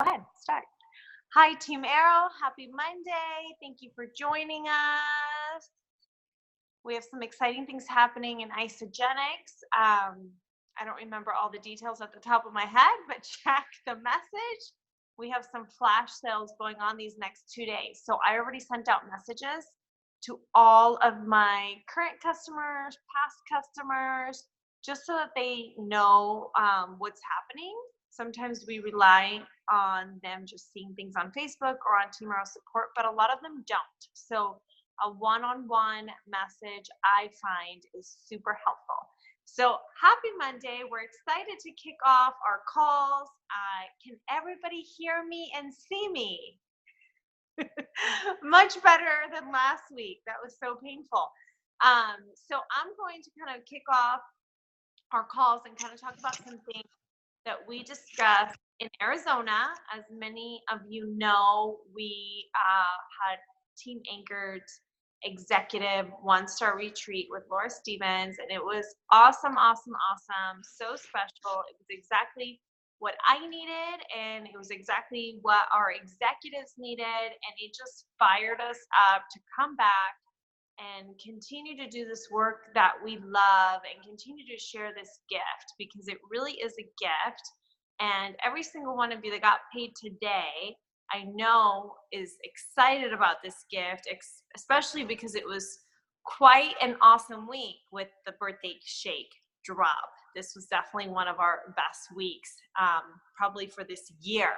Go ahead, start. Hi, Team Arrow. Happy Monday. Thank you for joining us. We have some exciting things happening in Isagenix. I don't remember all the details at the top of my head, but check the message. We have some flash sales going on these next 2 days. So I already sent out messages to all of my current customers, past customers, just so that they know what's happening. Sometimes we rely on them just seeing things on Facebook or on Team Arrow support, but a lot of them don't. So a one-on-one message I find is super helpful. So happy Monday. We're excited to kick off our calls. Can everybody hear me and see me? Much better than last week. That was so painful. So I'm going to kind of kick off our calls and kind of talk about some things that we discussed in Arizona. As many of you know, we had team anchored executive 1-star retreat with Laura Stevens, and it was awesome, so special. It was exactly what I needed, and it was exactly what our executives needed, and it just fired us up to come back and continue to do this work that we love and continue to share this gift, because it really is a gift. And every single one of you that got paid today, I know, is excited about this gift, especially because it was quite an awesome week with the birthday shake drop. This was definitely one of our best weeks, probably for this year.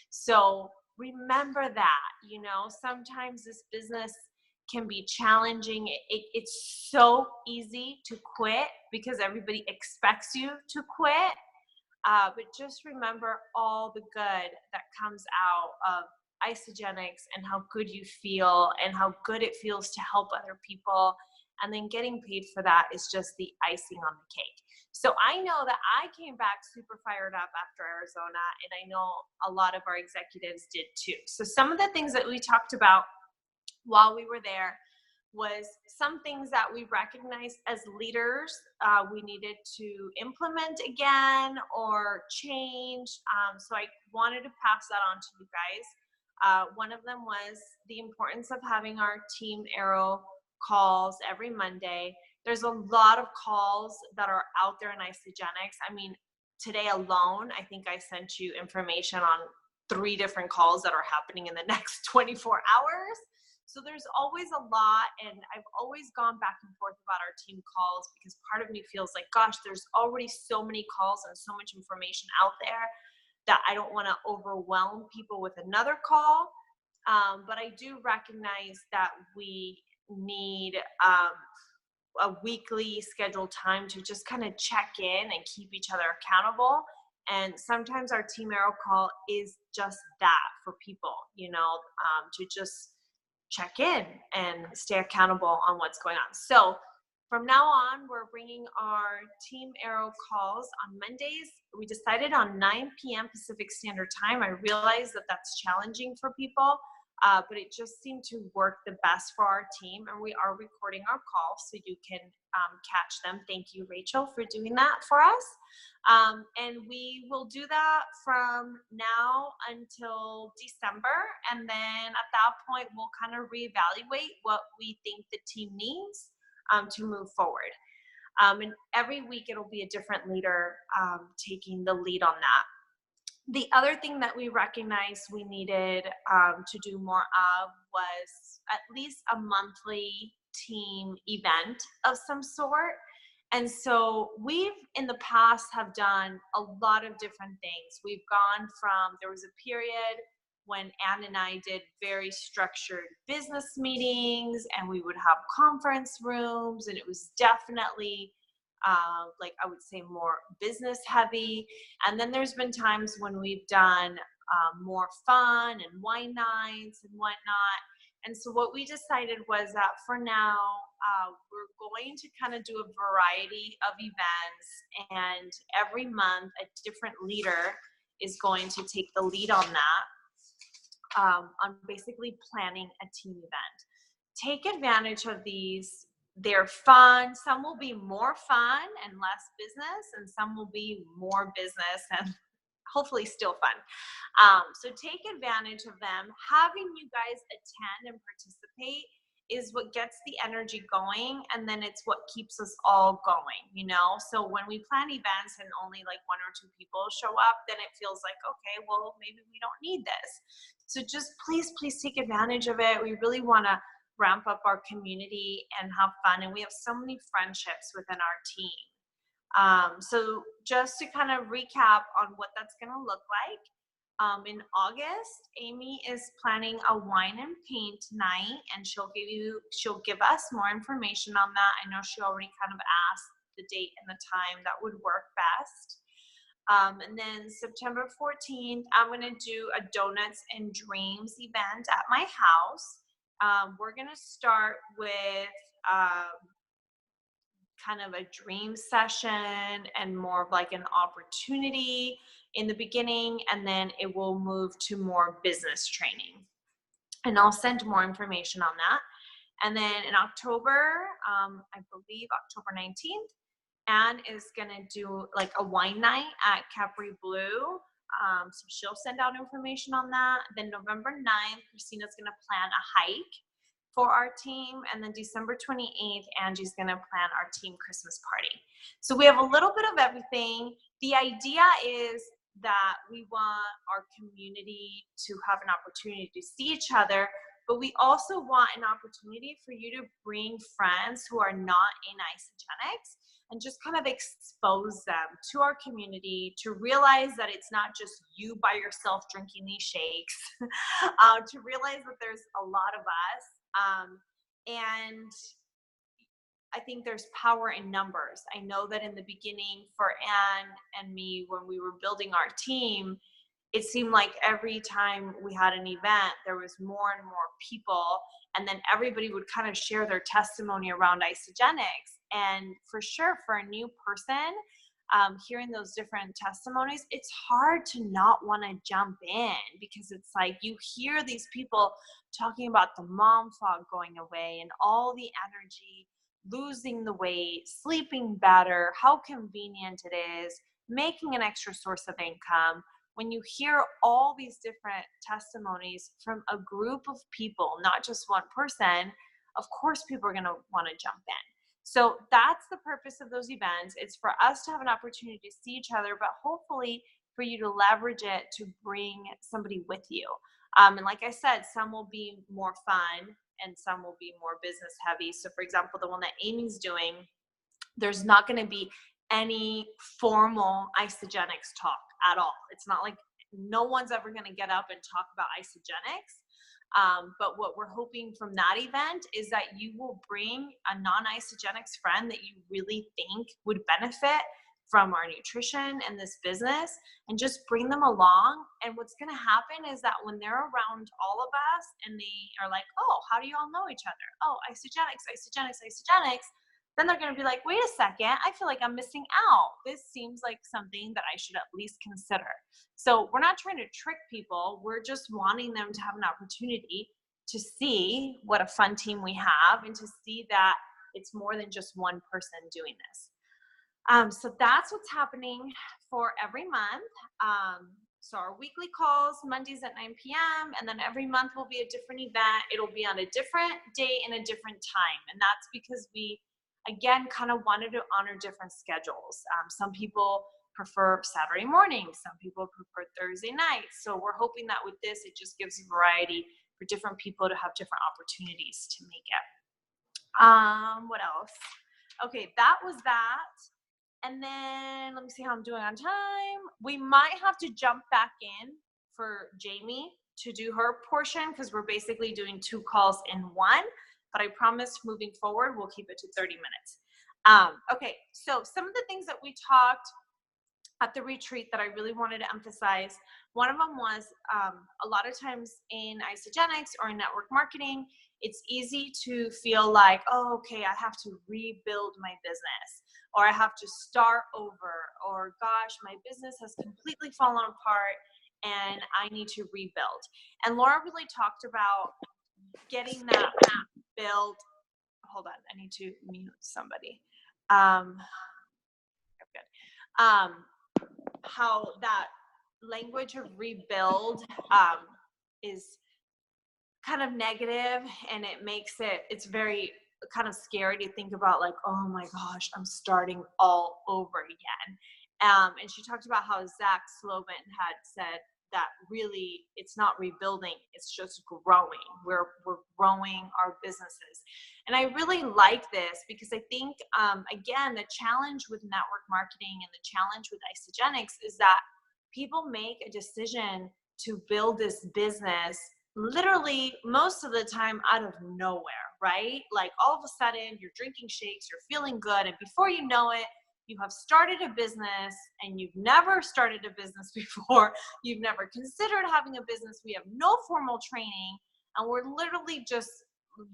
So remember that, sometimes this business can be challenging. It's so easy to quit because everybody expects you to quit. But just remember all the good that comes out of Isagenix and how good you feel and how good it feels to help other people. And then getting paid for that is just the icing on the cake. So I know that I came back super fired up after Arizona, and I know a lot of our executives did too. So some of the things that we talked about while we were there was some things that we recognized as leaders we needed to implement again or change. So I wanted to pass that on to you guys. One of them was the importance of having our Team Arrow calls every Monday. There's a lot of calls that are out there in Isagenix. I mean, today alone, I think I sent you information on 3 different calls that are happening in the next 24 hours. So there's always a lot, and I've always gone back and forth about our team calls because part of me feels like, gosh, there's already so many calls and so much information out there that I don't want to overwhelm people with another call. But I do recognize that we need a weekly scheduled time to just kind of check in and keep each other accountable. And sometimes our Team Arrow call is just that for people, to just check in and stay accountable on what's going on. So from now on, we're bringing our Team Arrow calls on Mondays. We decided on 9 p.m. Pacific Standard Time. I realize that that's challenging for people, but it just seemed to work the best for our team. And we are recording our calls so you can catch them. Thank you, Rachel, for doing that for us. And we will do that from now until December. And then at that point, we'll kind of reevaluate what we think the team needs to move forward. And every week it'll be a different leader taking the lead on that. The other thing that we recognized we needed to do more of was at least a monthly team event of some sort. And so we've in the past have done a lot of different things. We've gone from, there was a period when Ann and I did very structured business meetings, and we would have conference rooms, and it was definitely like I would say more business heavy. And then there's been times when we've done more fun and wine nights and whatnot. And so what we decided was that for now, we're going to kind of do a variety of events, and every month a different leader is going to take the lead on that, on basically planning a team event. Take advantage of these. They're fun. Some will be more fun and less business, and some will be more business and hopefully still fun. So take advantage of them. Having you guys attend and participate is what gets the energy going, and then it's what keeps us all going, you know? So when we plan events and only like one or two people show up, then it feels like, okay, well, maybe we don't need this. So just please, please take advantage of it. We really want to ramp up our community and have fun. And we have so many friendships within our team. So just to kind of recap on what that's going to look like, in August, Amy is planning a wine and paint night, and she'll give us more information on that. I know she already kind of asked the date and the time that would work best. And then September 14th, I'm going to do a Donuts and Dreams event at my house. We're going to start with kind of a dream session and more of like an opportunity in the beginning, and then it will move to more business training. And I'll send more information on that. And then in October, I believe October 19th, Anne is gonna do like a wine night at Capri Blue. So she'll send out information on that. Then November 9th, Christina's gonna plan a hike for our team. And then December 28th, Angie's gonna plan our team Christmas party. So we have a little bit of everything. The idea is that we want our community to have an opportunity to see each other, but we also want an opportunity for you to bring friends who are not in Isagenix and just kind of expose them to our community, to realize that it's not just you by yourself drinking these shakes, to realize that there's a lot of us. And I think there's power in numbers. I know that in the beginning for Anne and me, when we were building our team, it seemed like every time we had an event, there was more and more people, and then everybody would kind of share their testimony around Isagenix. And for sure, for a new person, hearing those different testimonies, it's hard to not want to jump in, because it's like you hear these people talking about the mom fog going away and all the energy, losing the weight, sleeping better, how convenient it is, making an extra source of income. When you hear all these different testimonies from a group of people, not just one person, of course people are going to want to jump in. So that's the purpose of those events. It's for us to have an opportunity to see each other, but hopefully for you to leverage it to bring somebody with you. And like I said, some will be more fun and some will be more business heavy. So for example, the one that Amy's doing, there's not going to be any formal Isagenix talk at all. It's not like no one's ever going to get up and talk about Isagenix. But what we're hoping from that event is that you will bring a non-Isagenix friend that you really think would benefit from our nutrition and this business, and just bring them along. And what's going to happen is that when they're around all of us and they are like, oh, how do you all know each other? Oh, Isagenix, Isagenix, Isagenix. Then they're going to be like, wait a second, I feel like I'm missing out. This seems like something that I should at least consider. So we're not trying to trick people. We're just wanting them to have an opportunity to see what a fun team we have, and to see that it's more than just one person doing this. So that's what's happening for every month. So our weekly calls, Mondays at 9 p.m. And then every month will be a different event. It'll be on a different day and a different time. And that's because we, again, kind of wanted to honor different schedules. Some people prefer Saturday morning. Some people prefer Thursday nights. So we're hoping that with this, it just gives variety for different people to have different opportunities to make it. What else? Okay, that was that. And then let me see how I'm doing on time. We might have to jump back in for Jamie to do her portion, because we're basically doing 2 calls in one. But I promise moving forward, we'll keep it to 30 minutes. Okay, so some of the things that we talked at the retreat that I really wanted to emphasize, one of them was a lot of times in Isagenix or in network marketing, it's easy to feel like, oh, okay, I have to rebuild my business, or I have to start over, or gosh, my business has completely fallen apart and I need to rebuild. And Laura really talked about getting that build. Hold on, I need to mute somebody. Good. How that language of rebuild is kind of negative, and it's very kind of scary to think about, like, oh my gosh, I'm starting all over again. And she talked about how Zach Slovan had said that really it's not rebuilding, it's just growing. We're growing our businesses. And I really like this because I think, again, the challenge with network marketing and the challenge with Isagenix is that people make a decision to build this business literally most of the time out of nowhere, right? Like all of a sudden you're drinking shakes, you're feeling good, and before you know it, you have started a business and you've never started a business before. You've never considered having a business. We have no formal training, and we're literally just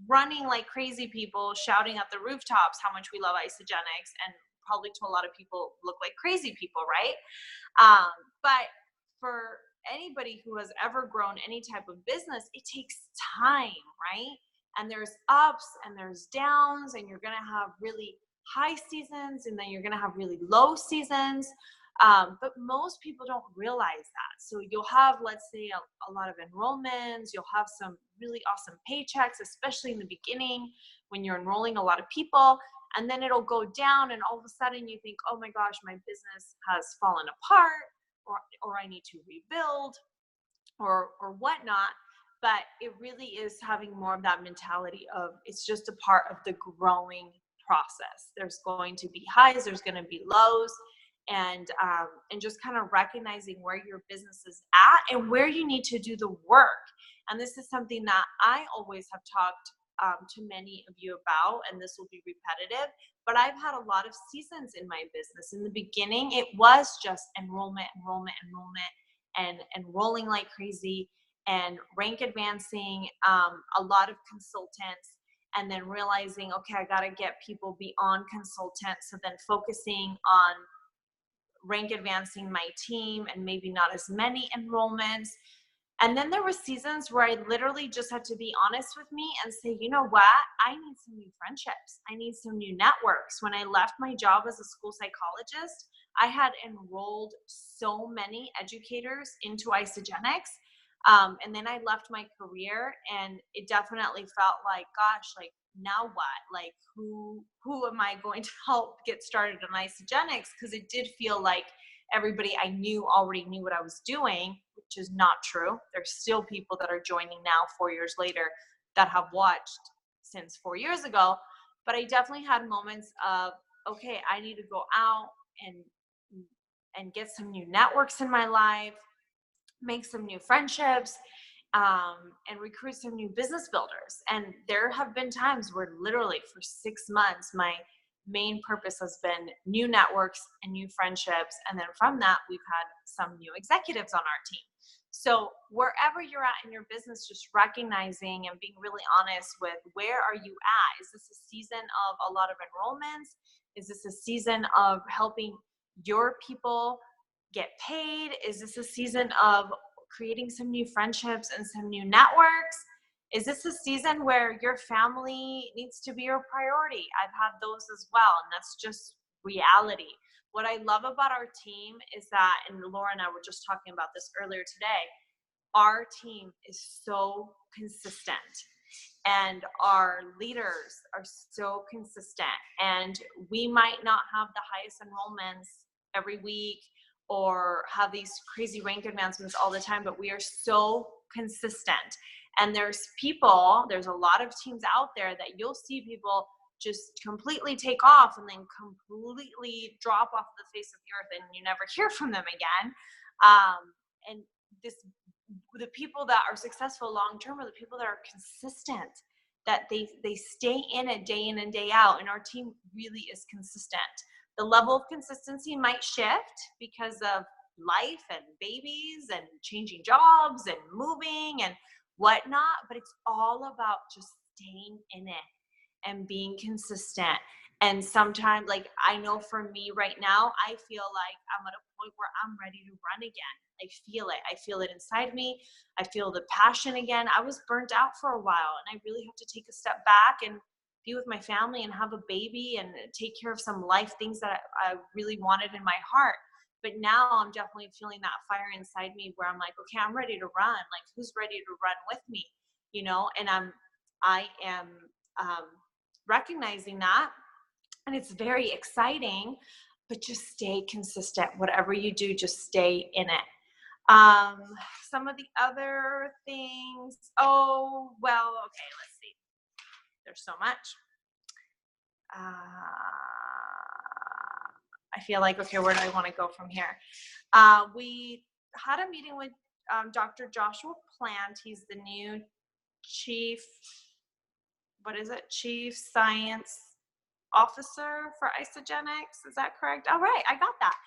running like crazy people, shouting at the rooftops how much we love Isagenix, and probably to a lot of people look like crazy people, right? But for anybody who has ever grown any type of business, it takes time, right? And there's ups and there's downs, and you're going to have really high seasons, and then you're going to have really low seasons. But most people don't realize that. So you'll have, let's say, a lot of enrollments, you'll have some really awesome paychecks, especially in the beginning when you're enrolling a lot of people. And then it'll go down, and all of a sudden you think, oh my gosh, my business has fallen apart, or I need to rebuild, or whatnot. But it really is having more of that mentality of it's just a part of the growing process. There's going to be highs, there's going to be lows, and just kind of recognizing where your business is at and where you need to do the work. And this is something that I always have talked to many of you about, and this will be repetitive, but I've had a lot of seasons in my business. In the beginning, it was just enrollment, and enrolling like crazy, and rank advancing, a lot of consultants, and then realizing, okay, I got to get people beyond consultants. So then focusing on rank advancing my team and maybe not as many enrollments. And then there were seasons where I literally just had to be honest with me and say, you know what? I need some new friendships. I need some new networks. When I left my job as a school psychologist, I had enrolled so many educators into Isagenix. And then I left my career, and it definitely felt like, gosh, like, now what? Like, who am I going to help get started on Isagenix? Because it did feel like everybody I knew already knew what I was doing, which is not true. There's still people that are joining now 4 years later that have watched since 4 years ago. But I definitely had moments of, okay, I need to go out and get some new networks in my life, make some new friendships, and recruit some new business builders. And there have been times where literally for 6 months, my main purpose has been new networks and new friendships. And then from that, we've had some new executives on our team. So wherever you're at in your business, just recognizing and being really honest with, where are you at? Is this a season of a lot of enrollments? Is this a season of helping your people get paid? Is this a season of creating some new friendships and some new networks? Is this a season where your family needs to be your priority? I've had those as well, and that's just reality. What I love about our team is that, and Laura and I were just talking about this earlier today, our team is so consistent, and our leaders are so consistent. And we might not have the highest enrollments every week or have these crazy rank advancements all the time, but we are so consistent. And there's a lot of teams out there that you'll see people just completely take off and then completely drop off the face of the earth, and you never hear from them again. And the people that are successful long term are the people that are consistent, that they stay in it day in and day out. And our team really is consistent. The level of consistency might shift because of life and babies and changing jobs and moving and whatnot, but it's all about just staying in it and being consistent. And sometimes, like, I know for me right now, I feel like I'm at a point where I'm ready to run again. I feel it inside me. I feel the passion again. I was burnt out for a while, and I really have to take a step back and be with my family and have a baby and take care of some life things that I really wanted in my heart. But now I'm definitely feeling that fire inside me where I'm like, okay, I'm ready to run. Like, who's ready to run with me? You know, and I am recognizing that, and it's very exciting, but just stay consistent. Whatever you do, just stay in it. Some of the other things, oh, well, okay, let's see. There's so much. I feel like, okay, where do I want to go from here? We had a meeting with Dr. Joshua Plant. He's the new chief science officer for Isagenix. Is that correct? All right, I got that.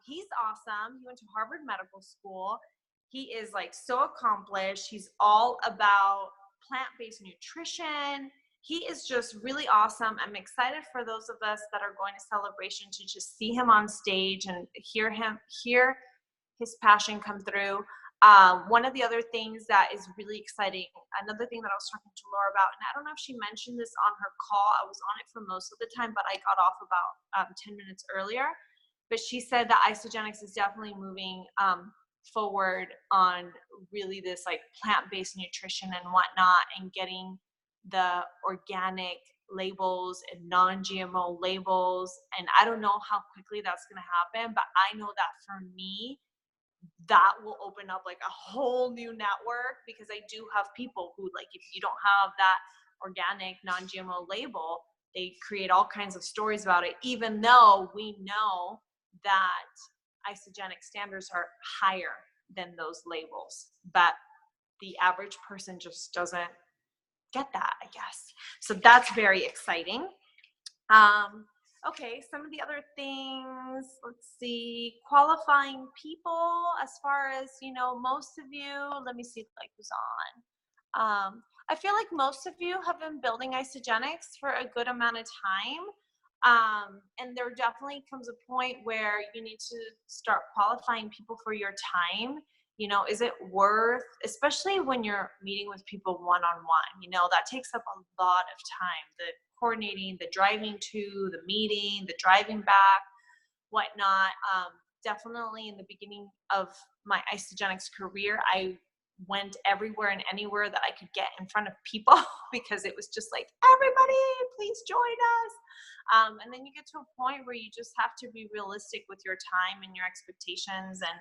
He's awesome. He went to Harvard Medical School. He is like so accomplished. He's all about plant-based nutrition. He is just really awesome. I'm excited for those of us that are going to Celebration to just see him on stage and hear his passion come through. One of the other things that is really exciting, another thing that I was talking to Laura about, and I don't know if she mentioned this on her call, I was on it for most of the time, but I got off about 10 minutes earlier, but she said that Isagenix is definitely moving forward on really this like plant-based nutrition and whatnot, and getting the organic labels and non-GMO labels. And I don't know how quickly that's going to happen, but I know that for me, that will open up like a whole new network, because I do have people who, like, if you don't have that organic non-GMO label, they create all kinds of stories about it, even though we know that Isagenix standards are higher than those labels. But the average person just doesn't get that, I guess. So that's very exciting. Okay, some of the other things, let's see, qualifying people, as far as, you know, most of you, let me see like who's on. I feel like most of you have been building Isagenix for a good amount of time. And there definitely comes a point where you need to start qualifying people for your time. You know, is it worth, especially when you're meeting with people one-on-one, you know, that takes up a lot of time. The coordinating, the driving to the meeting, the driving back, whatnot. Definitely in the beginning of my Isagenix career, I went everywhere and anywhere that I could get in front of people because it was just like, everybody, please join us. And then you get to a point where you just have to be realistic with your time and your expectations, and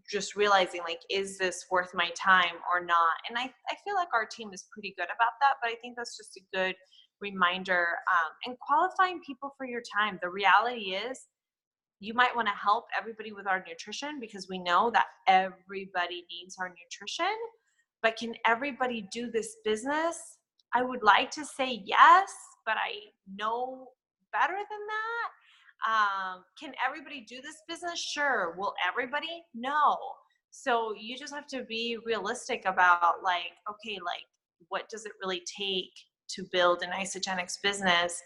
just realizing, like, is this worth my time or not? And I feel like our team is pretty good about that, but I think that's just a good reminder. And qualifying people for your time. The reality is, you might want to help everybody with our nutrition, because we know that everybody needs our nutrition. But can everybody do this business? I would like to say yes, but I know better than that. Can everybody do this business? Sure. Will everybody? No. So you just have to be realistic about, like, okay, like, what does it really take to build an Isagenix business?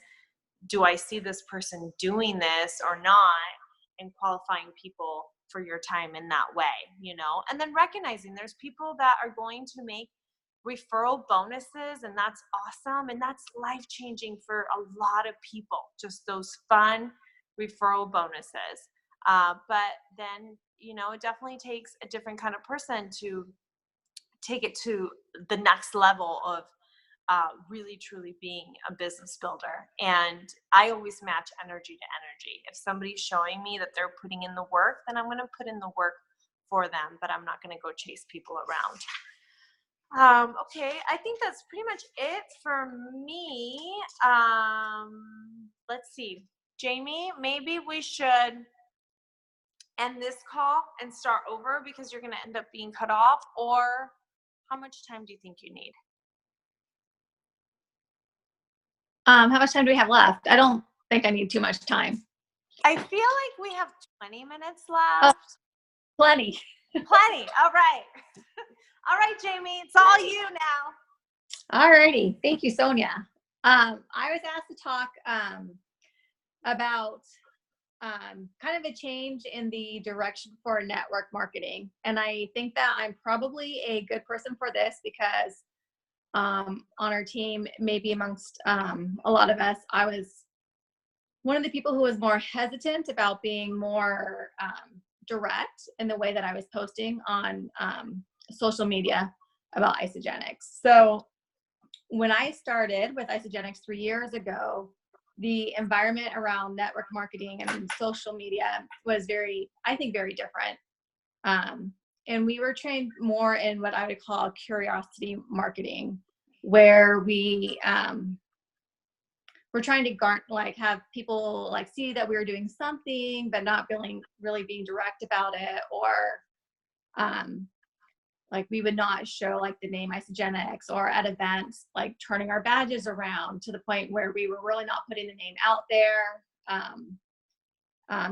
Do I see this person doing this or not? And qualifying people for your time in that way, you know? And then recognizing there's people that are going to make referral bonuses, and that's awesome. And that's life-changing for a lot of people, just those fun referral bonuses. But then, you know, it definitely takes a different kind of person to take it to the next level of really truly being a business builder. And I always match energy to energy. If somebody's showing me that they're putting in the work, then I'm going to put in the work for them, but I'm not going to go chase people around. Okay, I think that's pretty much it for me. Let's see. Jamie, maybe we should end this call and start over, because you're going to end up being cut off. Or how much time do you think you need? How much time do we have left? I don't think I need too much time. I feel like we have 20 minutes left. Plenty. Plenty. All right. All right, Jamie, it's all you now. All righty. Thank you, Sonia. I was asked to talk about kind of a change in the direction for network marketing. And I think that I'm probably a good person for this, because on our team, maybe amongst a lot of us, I was one of the people who was more hesitant about being more direct in the way that I was posting on social media about Isagenix. So when I started with Isagenix 3 years ago, the environment around network marketing and social media was I think very different. And we were trained more in what I would call curiosity marketing, where we're trying to have people see that we were doing something, but not really being direct about it, or we would not show the name Isagenix, or at events turning our badges around to the point where we were really not putting the name out there,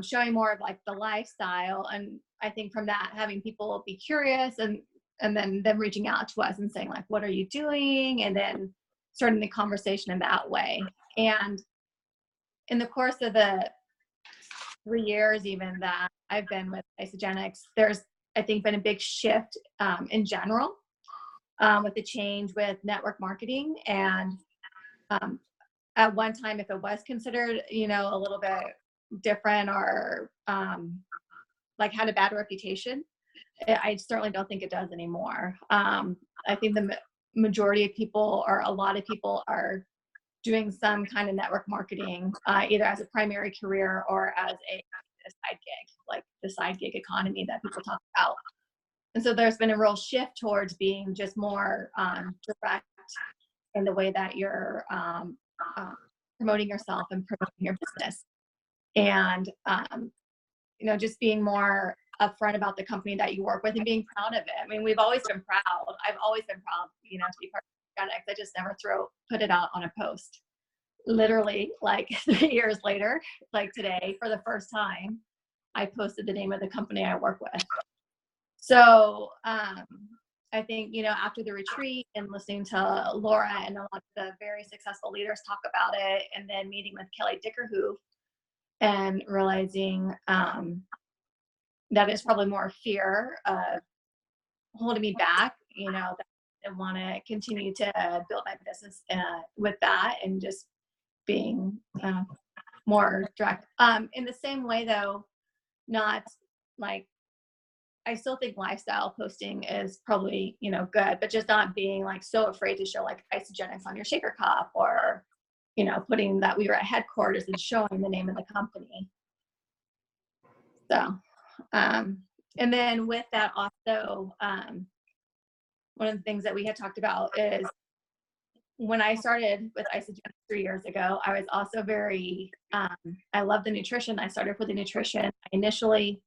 showing more of the lifestyle. And I think from that, having people be curious and then them reaching out to us and saying what are you doing, and then starting the conversation in that way. And in the course of the 3 years even that I've been with Isagenix, there's, I think, been a big shift in general with the change with network marketing. And at one time, if it was considered, a little bit different, or had a bad reputation, I certainly don't think it does anymore. I think the majority of people, or a lot of people, are doing some kind of network marketing, either as a primary career or as a side gig, the side gig economy that people talk about. And so there's been a real shift towards being just more direct in the way that you're promoting yourself and promoting your business. And, just being more upfront about the company that you work with and being proud of it. I mean, we've always been proud. I've always been proud, to be part of Isagenix. I just never put it out on a post. Literally, 3 years later, today, for the first time, I posted the name of the company I work with. So I think, after the retreat and listening to Laura and a lot of the very successful leaders talk about it, and then meeting with Kelly Dickerhoof and realizing that it's probably more fear of holding me back, that I want to continue to build my business with that, and just being more direct. In the same way, though, not I still think lifestyle posting is probably, good, but just not being so afraid to show Isagenix on your shaker cup, or, putting that we were at headquarters and showing the name of the company. So, and then with that also, one of the things that we had talked about is when I started with Isagenix 3 years ago, I was also very, I love the nutrition. I started with the nutrition. I initially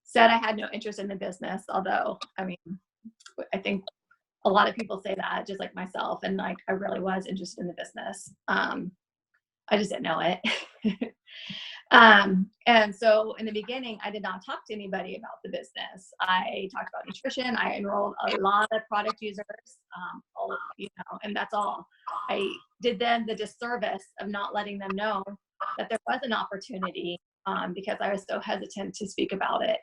said I had no interest in the business, although, I mean, I think a lot of people say that, just like myself, and I really was interested in the business. I just didn't know it. And so in the beginning, I did not talk to anybody about the business. I talked about nutrition. I enrolled a lot of product users, and that's all. I did them the disservice of not letting them know that there was an opportunity, because I was so hesitant to speak about it.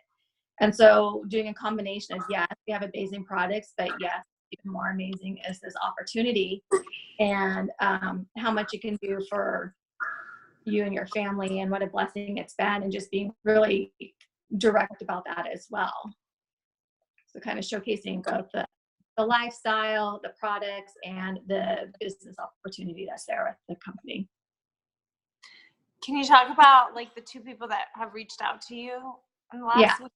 And so doing a combination of, yes, we have amazing products, but yes, even more amazing is this opportunity, and how much it can do for you and your family, and what a blessing it's been, and just being really direct about that as well. So kind of showcasing both the lifestyle, the products, and the business opportunity that's there with the company. Can you talk about the two people that have reached out to you in the last week?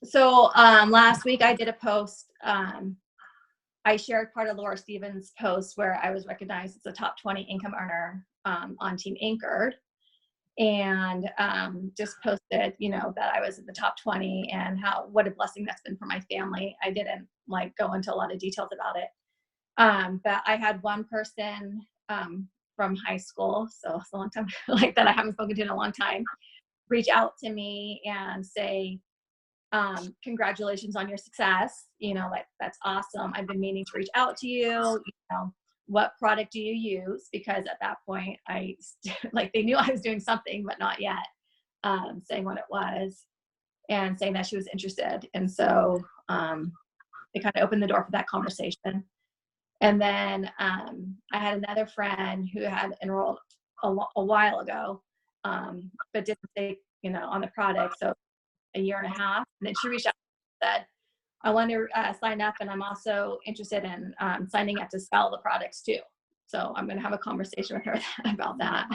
So last week I did a post. I shared part of Laura Stevens' post where I was recognized as a top 20 income earner on Team Anchored, and just posted, that I was in the top 20, and what a blessing that's been for my family. I didn't go into a lot of details about it, but I had one person from high school, so it's a long time, that I haven't spoken to in a long time, reach out to me and say, congratulations on your success. That's awesome. I've been meaning to reach out to you. What product do you use? Because at that point, they knew I was doing something, but not yet, saying what it was and saying that she was interested. And so it kind of opened the door for that conversation. And then I had another friend who had enrolled a while ago, but didn't stay, on the product. So a year and a half. And then she reached out and said, I want to sign up, and I'm also interested in signing up to sell the products too. So I'm going to have a conversation with her about that.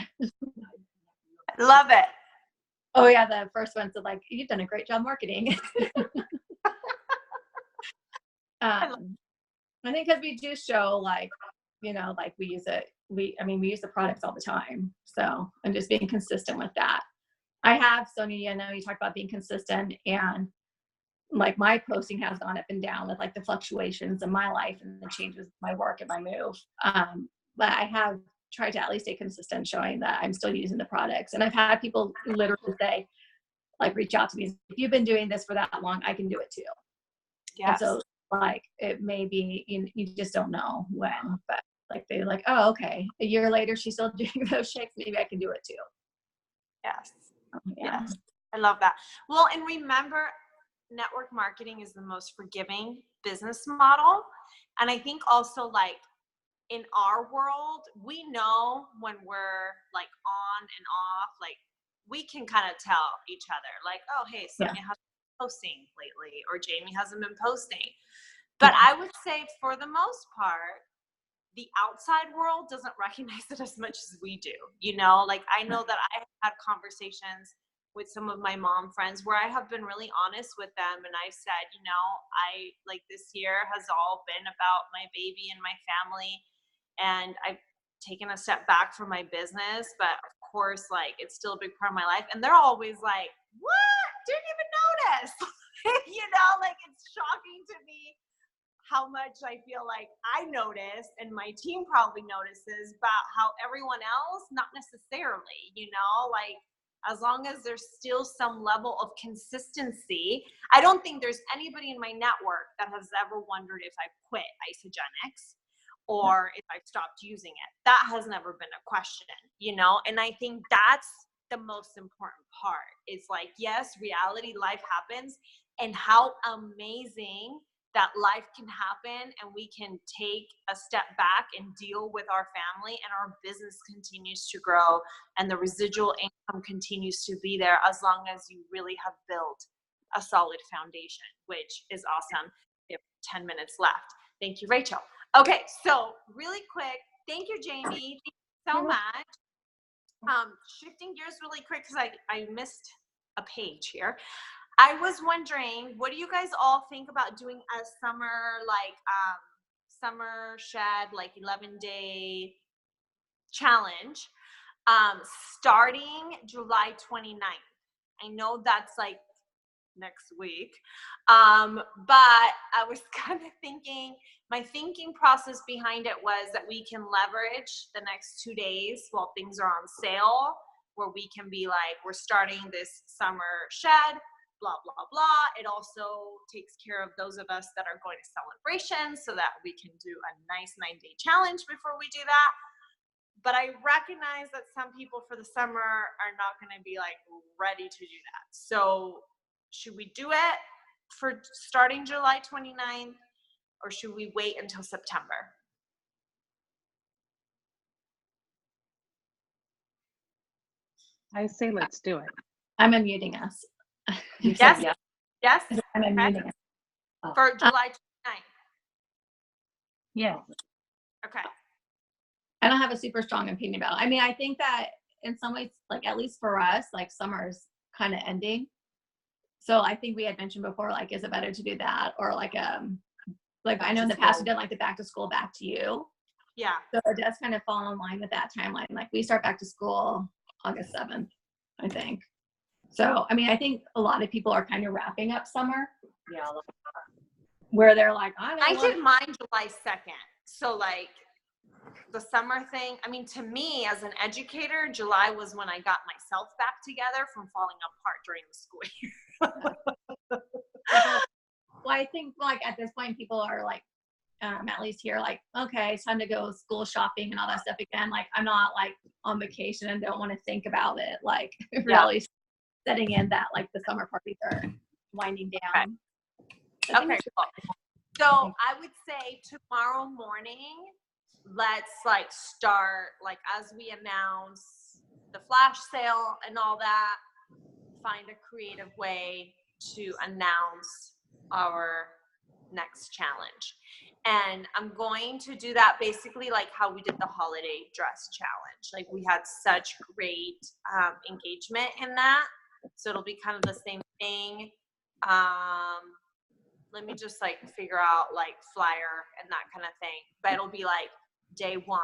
Love it. Oh yeah, the first one said, like, you've done a great job marketing. I think because we do show, like, like we use it. We use the products all the time. So I'm just being consistent with that. I have, Sonia, I know you talked about being consistent, and like my posting has gone up and down with like the fluctuations in my life and the changes in my work and my move. But I have tried to at least stay consistent, showing that I'm still using the products. And I've had people literally say, like, reach out to me, if you've been doing this for that long, I can do it too. Yes. And so, like, it may be, you just don't know when, but like, they're like, oh, okay, a year later, she's still doing those shakes. Maybe I can do it too. Yes. Yeah. Yes. I love that. Well, and remember, network marketing is the most forgiving business model. And I think also, like, in our world, we know when we're like on and off, like we can kind of tell each other, like, oh, hey, Sonia hasn't been posting lately, or Jamie hasn't been posting. But I would say for the most part, the outside world doesn't recognize it as much as we do. Like, I know that I had conversations with some of my mom friends where I have been really honest with them. And I've said, I like, this year has all been about my baby and my family. And I've taken a step back from my business, but of course, like, it's still a big part of my life. And they're always like, what? Didn't even notice. Like, it's shocking to me how much I feel like I notice, and my team probably notices, about how everyone else, not necessarily, like, as long as there's still some level of consistency. I don't think there's anybody in my network that has ever wondered if I quit Isagenix or if I've stopped using it. That has never been a question, and I think that's the most important part. It's like, yes, reality, life happens, and how amazing that life can happen, and we can take a step back and deal with our family, and our business continues to grow, and the residual income continues to be there, as long as you really have built a solid foundation, which is awesome. We have 10 minutes left. Thank you, Rachel. Okay, so really quick, thank you, Jamie. Thank you so much. Shifting gears really quick, because I missed a page here. I was wondering, what do you guys all think about doing a summer, like, summer shed, like 11-day challenge, starting July 29th? I know that's like next week. But I was kind of thinking, my thinking process behind it was that we can leverage the next 2 days while things are on sale, where we can be like, we're starting this summer shed, blah, blah, blah. It also takes care of those of us that are going to celebrations, so that we can do a nice 9-day challenge before we do that. But I recognize that some people for the summer are not going to be like ready to do that. So should we do it for starting July 29th, or should we wait until September? I say let's do it. I'm unmuting us. Yes. Yes. I'm unmuting us. For July 29th. Yeah. Okay. I don't have a super strong opinion about it. I mean, I think that in some ways, like, at least for us, like, summer's kind of ending. So I think we had mentioned before, like, is it better to do that, or like I know in the past we did like the back to school, back to you. Yeah. So it does kind of fall in line with that timeline. Like, we start back to school August 7th, I think. So, I mean, I think a lot of people are kind of wrapping up summer. Yeah. Where they're like, I did mine July 2nd. So, like, the summer thing, I mean, to me as an educator, July was when I got myself back together from falling apart during the school year. Well, I think, like, at this point, people are like, at least here, like, okay, it's time to go school shopping and all that stuff again. Like, I'm not like on vacation and don't want to think about it. Like, really setting in that, like, the summer parties are winding down. Okay, cool. So I would say tomorrow morning, let's like start, like, as we announce the flash sale and all that, find a creative way to announce our next challenge. And I'm going to do that basically like how we did the holiday dress challenge. Like we had such great engagement in that. So it'll be kind of the same thing. Let me just like figure out like flyer and that kind of thing. But it'll be like day one.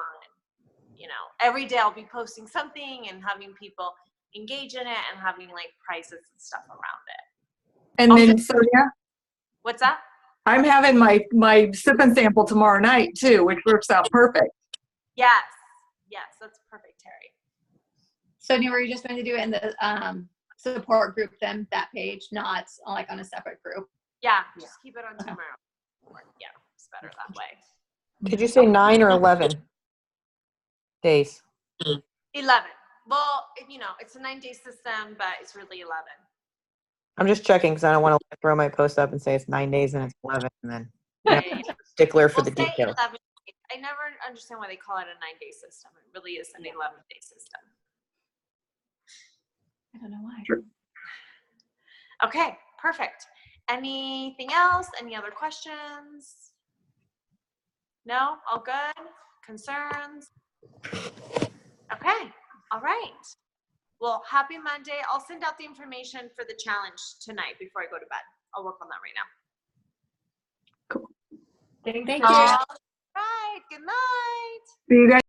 You know, every day I'll be posting something and having people engage in it and having like prizes and stuff around it. And then Also- Sonia, What's that? I'm having my sip and sample tomorrow night too, which works out perfect. Yes. Yes, that's perfect, Terry. So were you just going to do it in the support group then, that page, not like on a separate group? Yeah, just keep it on Okay. tomorrow. Yeah, it's better that way. Did you say 9 or 11 days? 11. Well, you know, it's a 9-day system, but it's really 11. I'm just checking because I don't want to throw my post up and say it's 9 days and it's 11 and then Yeah, yeah, yeah, yeah. stickler for We'll the say details. 11 days. I never understand why they call it a 9-day system. It really is an 11-day system. I don't know why. Sure. Okay, perfect. Anything else? Any other questions? No? All good? Concerns? Okay, all right. Well, happy Monday. I'll send out the information for the challenge tonight before I go to bed. I'll work on that right now. Thank All you. right, good night. See you guys.